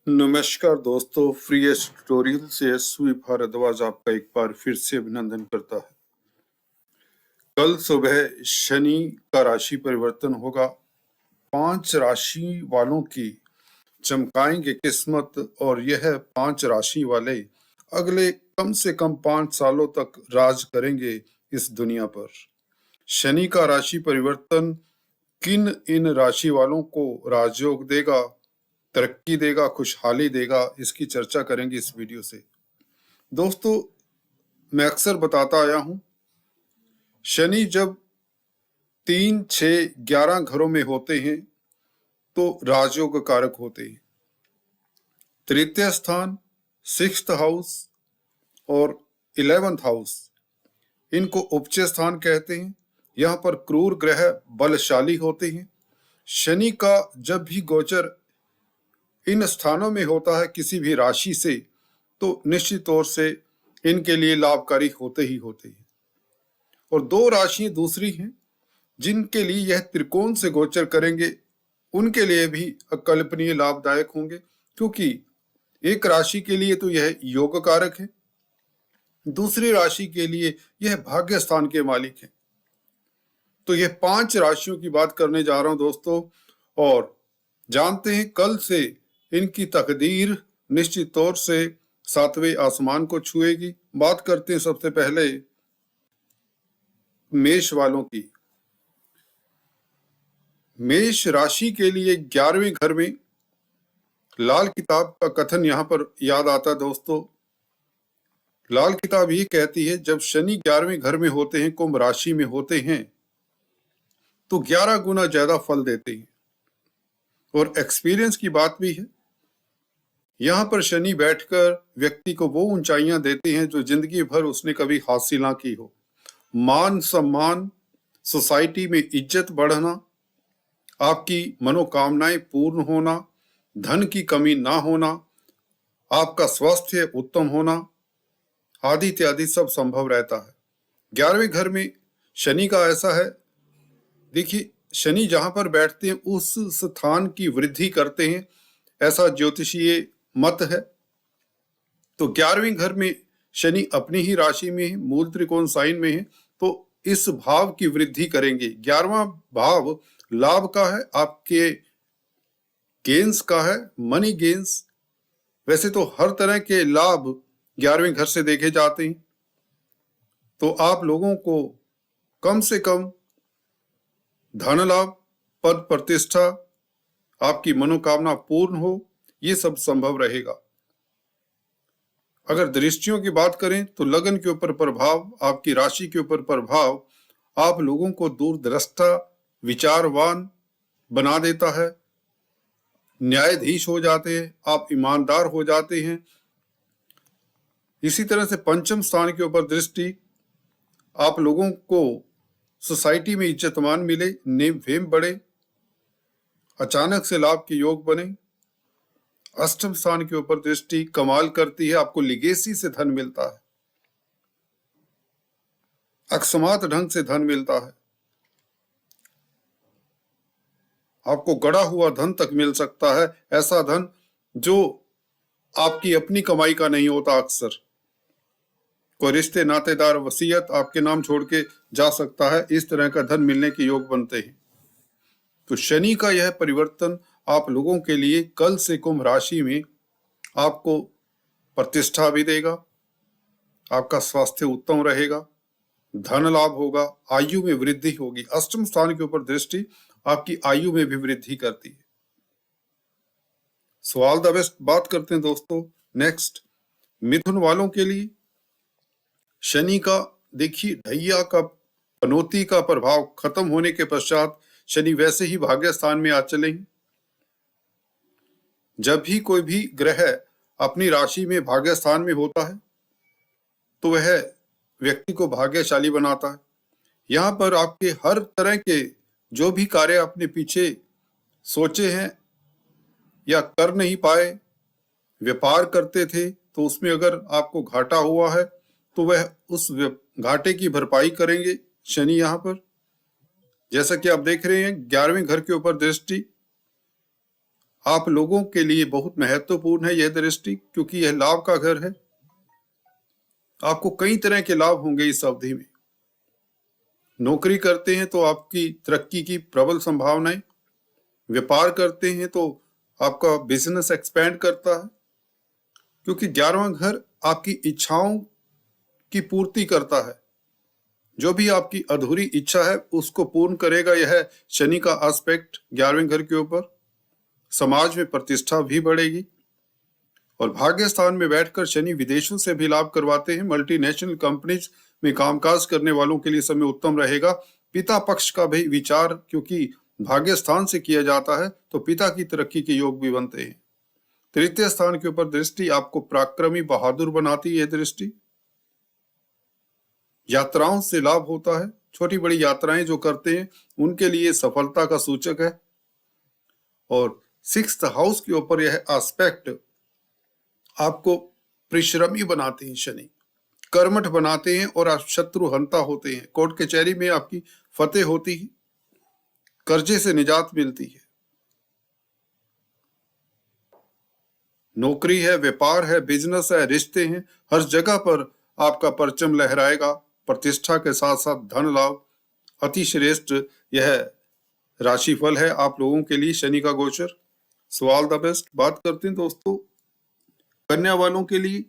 नमस्कार दोस्तों, free tutorial से एसवी भारद्वाज आपका एक बार फिर से अभिनंदन करता है। कल सुबह शनि का राशि परिवर्तन होगा। 5 राशि वालों की चमकाएंगे किस्मत और यह 5 राशि वाले अगले कम से कम 5 सालों तक राज करेंगे इस दुनिया पर। शनि का राशि परिवर्तन किन इन राशि वालों को राजयोग देगा, तरक्की देगा, खुशहाली देगा, इसकी चर्चा करेंगे इस वीडियो से। दोस्तों, मैं अक्सर बताता आया हूं, शनि जब 3, 6, 11 घरों में होते हैं तो राजयोग कारक होते हैं। तृतीय स्थान, 6th हाउस और 11th हाउस, इनको उपचय स्थान कहते हैं। यहाँ पर क्रूर ग्रह बलशाली होते हैं। शनि का जब भी गोचर इन स्थानों में होता है किसी भी राशि से, तो निश्चित तौर से इनके लिए लाभकारी होते ही होते हैं। और 2 राशियां दूसरी हैं जिनके लिए यह त्रिकोण से गोचर करेंगे, उनके लिए भी अकल्पनीय लाभदायक होंगे, क्योंकि एक राशि के लिए तो यह योग कारक है, दूसरी राशि के लिए यह भाग्य स्थान के मालिक है। तो यह 5 राशियों की बात करने जा रहा हूं दोस्तों, और जानते हैं कल से इनकी तकदीर निश्चित तौर से 7वें आसमान को छुएगी। बात करते हैं सबसे पहले मेष वालों की। मेष राशि के लिए 11वें घर में लाल किताब का कथन यहां पर याद आता दोस्तों। लाल किताब ये कहती है, जब शनि 11वें घर में होते हैं, कुंभ राशि में होते हैं, तो 11 गुना ज्यादा फल देते हैं। और एक्सपीरियंस की बात भी है। यहां पर शनि बैठकर व्यक्ति को वो ऊंचाइयां देते हैं जो जिंदगी भर उसने कभी हासिल ना की हो। मान सम्मान, सोसाइटी में इज्जत बढ़ना, आपकी मनोकामनाएं पूर्ण होना, धन की कमी ना होना, आपका स्वास्थ्य उत्तम होना आदि इत्यादि सब संभव रहता है। 11वें घर में शनि का ऐसा है, देखिए शनि जहां पर बैठते हैं उस स्थान की वृद्धि करते हैं, ऐसा ज्योतिषीय मत है। तो 11वें घर में शनि अपनी ही राशि में है, मूल त्रिकोण साइन में है, तो इस भाव की वृद्धि करेंगे। 11वां भाव लाभ का है, आपके गेंस का है, मनी गेंस। वैसे तो हर तरह के लाभ 11वें घर से देखे जाते हैं, तो आप लोगों को कम से कम धन लाभ, पद प्रतिष्ठा, आपकी मनोकामना पूर्ण हो, ये सब संभव रहेगा। अगर दृष्टियों की बात करें तो लगन के ऊपर प्रभाव, आपकी राशि के ऊपर प्रभाव आप लोगों को दूरदृष्टा, विचारवान बना देता है, न्यायाधीश हो जाते हैं, आप ईमानदार हो जाते हैं। इसी तरह से पंचम स्थान के ऊपर दृष्टि, आप लोगों को सोसाइटी में इज्जतमान मिले, नेम फेम बढ़े, अचानक से लाभ के योग बने। अष्टम स्थान के ऊपर दृष्टि कमाल करती है, आपको लिगेसी से धन मिलता है, अकस्मात ढंग से धन मिलता है, आपको गड़ा हुआ धन तक मिल सकता है, ऐसा धन जो आपकी अपनी कमाई का नहीं होता। अक्सर कोई रिश्ते नातेदार वसीयत आपके नाम छोड़ के जा सकता है, इस तरह का धन मिलने के योग बनते हैं। तो शनि का यह परिवर्तन आप लोगों के लिए कल से कुंभ राशि में आपको प्रतिष्ठा भी देगा, आपका स्वास्थ्य उत्तम रहेगा, धन लाभ होगा, आयु में वृद्धि होगी। अष्टम स्थान के ऊपर दृष्टि आपकी आयु में भी वृद्धि करती है। So all the best. बात करते हैं दोस्तों नेक्स्ट मिथुन वालों के लिए। शनि का देखिए ढैया का, पनौती का प्रभाव खत्म होने के पश्चात शनि वैसे ही भाग्य स्थान में आ चलेंगे। जब भी कोई भी ग्रह अपनी राशि में भाग्य स्थान में होता है तो वह व्यक्ति को भाग्यशाली बनाता है। यहाँ पर आपके हर तरह के जो भी कार्य आपने पीछे सोचे हैं या कर नहीं पाए, व्यापार करते थे तो उसमें अगर आपको घाटा हुआ है तो वह उस घाटे की भरपाई करेंगे शनि। यहाँ पर जैसा कि आप देख रहे हैं 11वें घर के ऊपर दृष्टि, आप लोगों के लिए बहुत महत्वपूर्ण है यह दृष्टि, क्योंकि यह लाभ का घर है। आपको कई तरह के लाभ होंगे इस अवधि में। नौकरी करते हैं तो आपकी तरक्की की प्रबल संभावनाएं, व्यापार करते हैं तो आपका बिजनेस एक्सपेंड करता है, क्योंकि 11वां घर आपकी इच्छाओं की पूर्ति करता है। जो भी आपकी अधूरी इच्छा है उसको पूर्ण करेगा यह शनि का एस्पेक्ट 11वें घर के ऊपर। समाज में प्रतिष्ठा भी बढ़ेगी। और भाग्य स्थान में बैठकर शनि विदेशों से भी लाभ करवाते हैं। मल्टीनेशनल कंपनीज में कामकाज करने वालों के लिए समय उत्तम रहेगा। पिता पक्ष का भी विचार क्योंकि भाग्य स्थान से किया जाता है तो पिता की तरक्की के योग भी बनते हैं। तृतीय स्थान के ऊपर दृष्टि आपको पराक्रमी बहादुर बनाती है। यह दृष्टि यात्राओं से लाभ होता है। छोटी बड़ी यात्राएं जो करते हैं उनके लिए सफलता का सूचक है। और 6th हाउस के ऊपर यह एस्पेक्ट आपको परिश्रमी बनाते हैं, शनि कर्मठ बनाते हैं और आप शत्रु हंता होते हैं। कोर्ट कचहरी में आपकी फतेह होती है, कर्जे से निजात मिलती है। नौकरी है, व्यापार है, बिजनेस है, रिश्ते हैं, हर जगह पर आपका परचम लहराएगा। प्रतिष्ठा के साथ साथ धन लाभ अति श्रेष्ठ यह राशिफल है आप लोगों के लिए शनि का गोचर। So all the best. बात करते हैं दोस्तों कन्या वालों के लिए।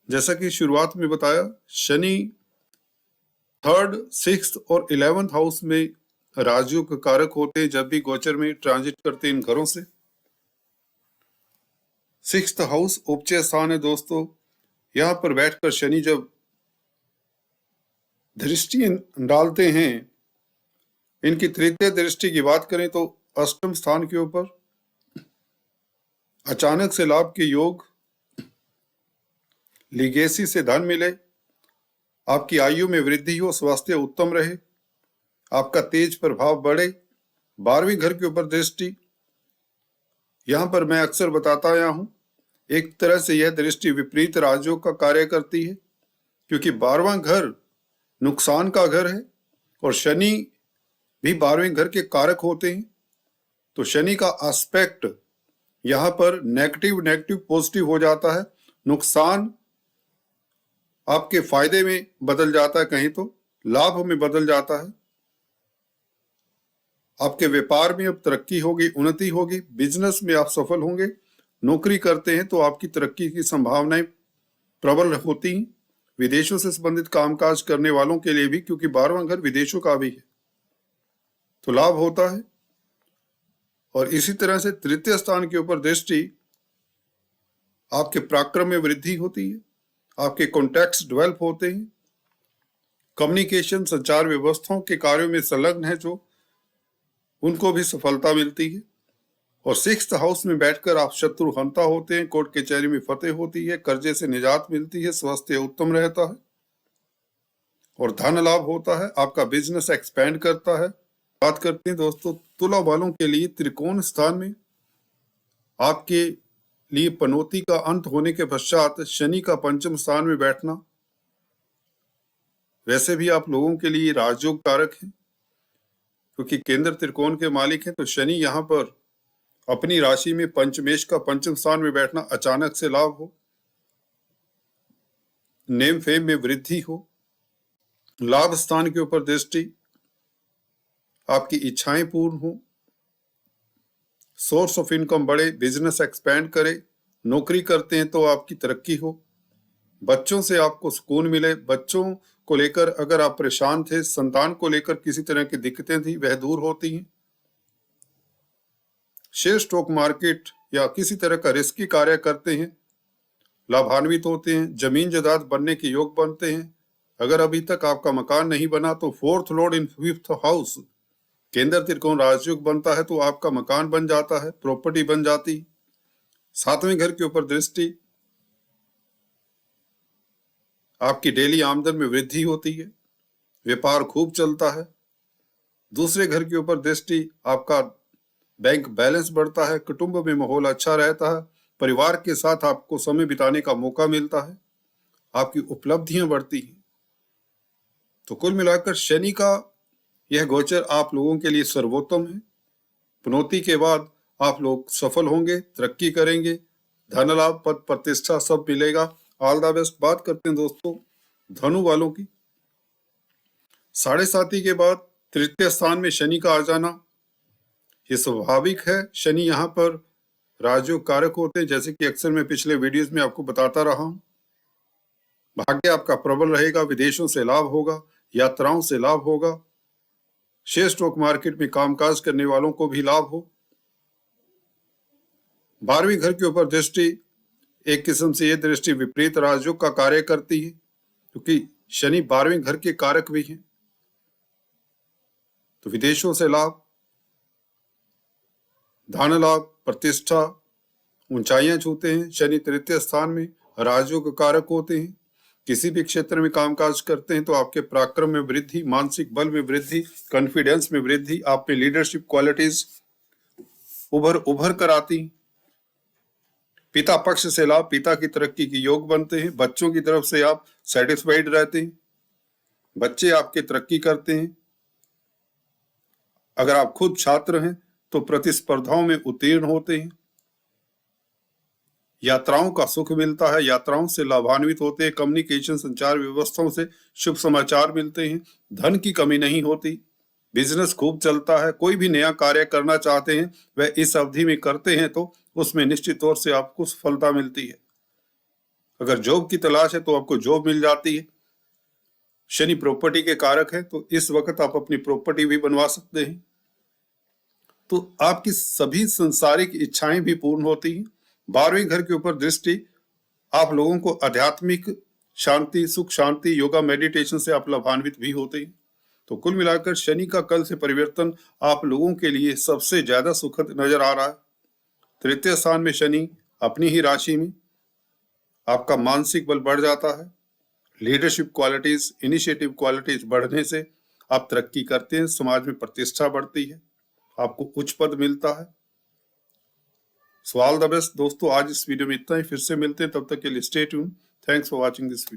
जैसा कि शुरुआत में बताया, शनि 3rd, 6th और 11th हाउस में राजयोग के कारक होते हैं जब भी गोचर में ट्रांजिट करते हैं इन घरों से। 6th हाउस उपचय स्थान है दोस्तों। यहां पर बैठकर शनि जब दृष्टि डालते हैं, इनकी तृतीय दृष्टि की बात करें तो अष्टम स्थान के ऊपर अचानक से लाभ के योग, लीगेसी से धन मिले, आपकी आयु में वृद्धि हो, स्वास्थ्य उत्तम रहे, आपका तेज प्रभाव बढ़े। 12वें घर के ऊपर दृष्टि, यहां पर मैं अक्सर बताता आया हूं, एक तरह से यह दृष्टि विपरीत राजयोग का कार्य करती है, क्योंकि 12वां घर नुकसान का घर है और शनि भी 12वें घर के कारक होते हैं। तो शनि का एस्पेक्ट यहां पर नेगेटिव नेगेटिव पॉजिटिव हो जाता है। नुकसान आपके फायदे में बदल जाता है, कहीं तो लाभ में बदल जाता है। आपके व्यापार में अब तरक्की होगी, उन्नति होगी, बिजनेस में आप सफल होंगे। नौकरी करते हैं तो आपकी तरक्की की संभावनाएं प्रबल होती हैं। विदेशों से संबंधित कामकाज करने वालों के लिए भी, क्योंकि 12वां घर विदेशों का भी है, तो लाभ होता है। और इसी तरह से तृतीय स्थान के ऊपर दृष्टि, आपके पराक्रम में वृद्धि होती है, आपके कॉन्टैक्ट्स डेवलप होते हैं, कम्युनिकेशन संचार व्यवस्थाओं के कार्यों में संलग्न है जो, उनको भी सफलता मिलती है। और 6th हाउस में बैठकर आप शत्रु हंता होते हैं, कोर्ट कचहरी में फतेह होती है, कर्जे से निजात मिलती है, स्वास्थ्य उत्तम रहता है और धन लाभ होता है। आपका बिजनेस एक्सपेंड करता है। बात करते हैं दोस्तों तुला वालों के लिए। त्रिकोण स्थान में आपके लिए पनौती का अंत होने के पश्चात शनि का पंचम स्थान में बैठना वैसे भी आप लोगों के लिए राजयोग कारक है, क्योंकि केंद्र त्रिकोण के मालिक हैं। तो शनि यहां पर अपनी राशि में पंचमेश का पंचम स्थान में बैठना, अचानक से लाभ हो, नेम फेम में वृद्धि हो, लाभ स्थान के ऊपर दृष्टि, आपकी इच्छाएं पूर्ण हो, सोर्स ऑफ इनकम बढ़े, बिजनेस एक्सपेंड करे, नौकरी करते हैं तो आपकी तरक्की हो, बच्चों से आपको सुकून मिले, बच्चों को लेकर अगर आप परेशान थे, संतान को लेकर किसी तरह की दिक्कतें थी, वह दूर होती हैं। शेयर स्टॉक मार्केट या किसी तरह का रिस्की कार्य करते हैं, लाभान्वित होते हैं, जमीन जायदाद बनने के योग बनते हैं। अगर अभी तक आपका मकान नहीं बना तो 4th लॉर्ड इन 5th हाउस केंद्र त्रिकोण राजयोग बनता है, तो आपका मकान बन जाता है, प्रॉपर्टी बन जाती। 7वें घर के ऊपर दृष्टि, आपकी डेली आमदन में वृद्धि होती है, व्यापार खूब चलता है। दूसरे घर के ऊपर दृष्टि, आपका बैंक बैलेंस बढ़ता है, कुटुंब में माहौल अच्छा रहता है, परिवार के साथ आपको समय बिताने का मौका मिलता है, आपकी उपलब्धियां बढ़ती हैं। तो कुल मिलाकर शनि का यह गोचर आप लोगों के लिए सर्वोत्तम है। पुनौती के बाद आप लोग सफल होंगे, तरक्की करेंगे, धन लाभ, पद प्रतिष्ठा सब मिलेगा। All the best. बात करते हैं दोस्तों धनु वालों की। 7.5 के बाद तृतीय स्थान में शनि का आ जाना ये स्वाभाविक है। शनि यहाँ पर राजयोग कारक होते हैं, जैसे कि अक्सर मैं पिछले वीडियोस में आपको बताता रहा हूं। भाग्य आपका प्रबल रहेगा, विदेशों से लाभ होगा, यात्राओं से लाभ होगा, शेयर स्टॉक मार्केट में कामकाज करने वालों को भी लाभ हो। 12वीं घर के ऊपर दृष्टि, एक किस्म से यह दृष्टि विपरीत राजयोग का कार्य करती है, क्योंकि शनि 12वें घर के कारक भी हैं। तो विदेशों से लाभ, धन लाभ, प्रतिष्ठा, ऊंचाइयां छूते हैं। शनि तृतीय स्थान में राजयोग कारक होते हैं। किसी भी क्षेत्र में कामकाज करते हैं तो आपके पराक्रम में वृद्धि, मानसिक बल में वृद्धि, कॉन्फिडेंस में वृद्धि, आप में लीडरशिप क्वालिटीज उभर कर आती। पिता पक्ष से लाभ, पिता की तरक्की के योग बनते हैं। बच्चों की तरफ से आप सेटिस्फाइड रहते हैं, बच्चे आपके तरक्की करते हैं। अगर आप खुद छात्र हैं तो प्रतिस्पर्धाओं में उत्तीर्ण होते हैं। यात्राओं का सुख मिलता है, यात्राओं से लाभान्वित होते हैं। कम्युनिकेशन, संचार व्यवस्थाओं से शुभ समाचार मिलते हैं। धन की कमी नहीं होती, बिजनेस खूब चलता है। कोई भी नया कार्य करना चाहते हैं वह इस अवधि में करते हैं तो उसमें निश्चित तौर से आपको सफलता मिलती है। अगर जॉब की तलाश है तो आपको जॉब मिल जाती है। शनि प्रॉपर्टी के कारक है तो इस वक्त आप अपनी प्रॉपर्टी भी बनवा सकते हैं। तो आपकी सभी संसारिक इच्छाएं भी पूर्ण होती हैं। 12वें घर के ऊपर दृष्टि आप लोगों को आध्यात्मिक शांति, सुख शांति, योगा, मेडिटेशन से आप लाभान्वित भी होते हैं। तो कुल मिलाकर शनि का कल से परिवर्तन आप लोगों के लिए सबसे ज्यादा सुखद नजर आ रहा है। तृतीय स्थान में शनि अपनी ही राशि में, आपका मानसिक बल बढ़ जाता है। लीडरशिप क्वालिटीज, इनिशिएटिव क्वालिटीज बढ़ने से आप तरक्की करते हैं, समाज में प्रतिष्ठा बढ़ती है, आपको उच्च पद मिलता है। सो ऑल द बेस्ट दोस्तों। आज इस वीडियो में इतना ही, फिर से मिलते हैं, तब तक के लिए stay tune. Thanks for watching this video.